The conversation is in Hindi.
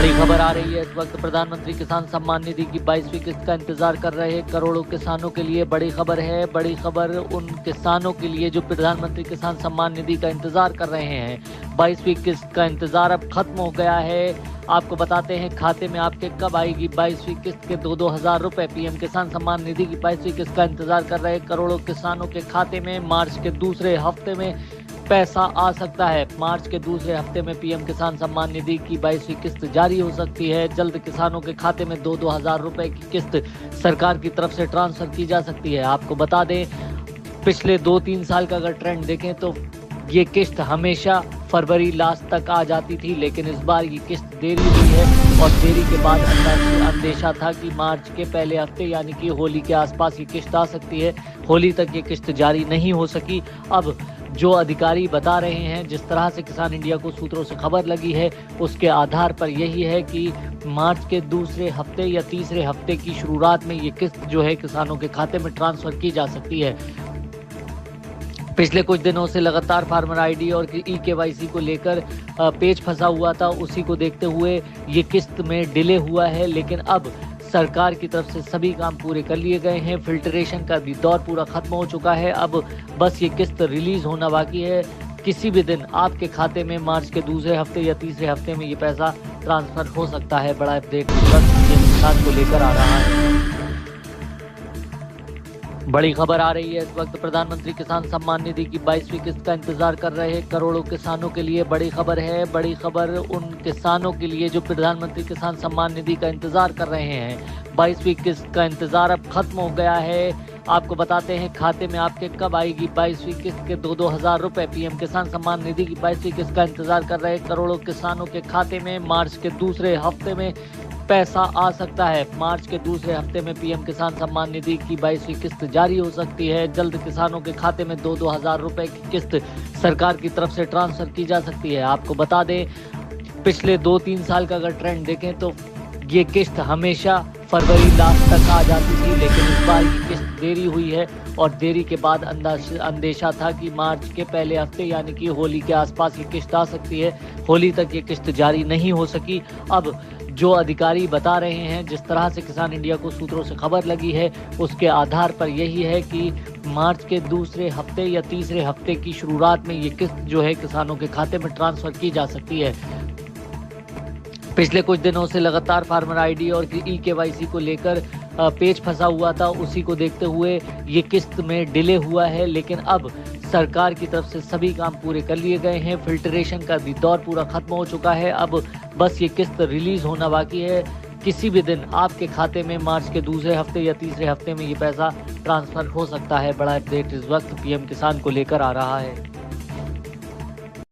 बड़ी खबर आ रही है इस वक्त। प्रधानमंत्री किसान सम्मान निधि की 22वीं किस्त का इंतजार कर रहे करोड़ों किसानों के लिए बड़ी खबर है। बड़ी खबर उन किसानों के लिए जो प्रधानमंत्री किसान सम्मान निधि का इंतजार कर रहे हैं। 22वीं किस्त का इंतजार अब खत्म हो गया है। आपको बताते हैं खाते में आपके कब आएगी 22वीं किस्त के 2-2 हज़ार रुपए। पीएम किसान सम्मान निधि की 22वीं किस्त का इंतजार कर रहे करोड़ों किसानों के खाते में मार्च के दूसरे हफ्ते में पैसा आ सकता है। मार्च के दूसरे हफ्ते में पीएम किसान सम्मान निधि की 22वीं किस्त जारी हो सकती है। जल्द किसानों के खाते में 2-2 हज़ार रुपए की किस्त सरकार की तरफ से ट्रांसफर की जा सकती है। आपको बता दें, पिछले 2-3 साल का अगर ट्रेंड देखें तो ये किस्त हमेशा फरवरी लास्ट तक आ जाती थी, लेकिन इस बार ये किस्त देरी हुई है और देरी के बाद अंदेशा था कि मार्च के पहले हफ्ते यानी कि होली के आसपास ये किस्त आ सकती है। होली तक ये किस्त जारी नहीं हो सकी। अब जो अधिकारी बता रहे हैं, जिस तरह से किसान इंडिया को सूत्रों से खबर लगी है, उसके आधार पर यही है कि मार्च के दूसरे हफ्ते या तीसरे हफ्ते की शुरुआत में ये किस्त जो है किसानों के खाते में ट्रांसफर की जा सकती है। पिछले कुछ दिनों से लगातार फार्मर आईडी और ई-केवाईसी को लेकर पेच फंसा हुआ था। उसी को देखते हुए ये किस्त में डिले हुआ है, लेकिन अब सरकार की तरफ से सभी काम पूरे कर लिए गए हैं। फिल्ट्रेशन का भी दौर पूरा खत्म हो चुका है। अब बस ये किस्त रिलीज होना बाकी है। किसी भी दिन आपके खाते में मार्च के दूसरे हफ्ते या तीसरे हफ्ते में ये पैसा ट्रांसफर हो सकता है। बड़ा अपडेट किसान को लेकर आ रहा है। बड़ी खबर आ रही है इस वक्त। प्रधानमंत्री किसान सम्मान निधि की 22वीं किस्त का इंतजार कर रहे करोड़ों किसानों के लिए बड़ी खबर है। बड़ी खबर उन किसानों के लिए जो प्रधानमंत्री किसान सम्मान निधि का इंतजार कर रहे हैं। 22वीं किस्त का इंतजार अब खत्म हो गया है। आपको बताते हैं खाते में आपके कब आएगी 22वीं किस्त के 2-2 हज़ार रुपए। पीएम किसान सम्मान निधि की 22वीं किस्त का इंतजार कर रहे करोड़ों किसानों के खाते में मार्च के दूसरे हफ्ते में पैसा आ सकता है। मार्च के दूसरे हफ्ते में पीएम किसान सम्मान निधि की 22वीं किस्त जारी हो सकती है। जल्द किसानों के खाते में 2-2 हज़ार रुपए की किस्त सरकार की तरफ से ट्रांसफर की जा सकती है। आपको बता दें, पिछले 2-3 साल का अगर ट्रेंड देखें तो ये किस्त हमेशा फरवरी लास्ट तक आ जाती थी, लेकिन इस बार ये किस्त देरी हुई है और देरी के बाद अंदेशा था कि मार्च के पहले हफ्ते यानी कि होली के आसपास ये किस्त आ सकती है। होली तक ये किस्त जारी नहीं हो सकी। अब जो अधिकारी बता रहे हैं, जिस तरह से किसान इंडिया को सूत्रों से खबर लगी है, उसके आधार पर यही है कि मार्च के दूसरे हफ्ते या तीसरे हफ्ते की शुरुआत में ये किस्त जो है किसानों के खाते में ट्रांसफर की जा सकती है। पिछले कुछ दिनों से लगातार फार्मर आईडी और ई-केवाईसी को लेकर पेच फंसा हुआ था। उसी को देखते हुए ये किस्त में डिले हुआ है, लेकिन अब सरकार की तरफ से सभी काम पूरे कर लिए गए हैं। फिल्ट्रेशन का भी दौर पूरा खत्म हो चुका है। अब बस ये किस्त रिलीज होना बाकी है। किसी भी दिन आपके खाते में मार्च के दूसरे हफ्ते या तीसरे हफ्ते में ये पैसा ट्रांसफर हो सकता है। बड़ा अपडेट इस वक्त पीएम किसान को लेकर आ रहा है।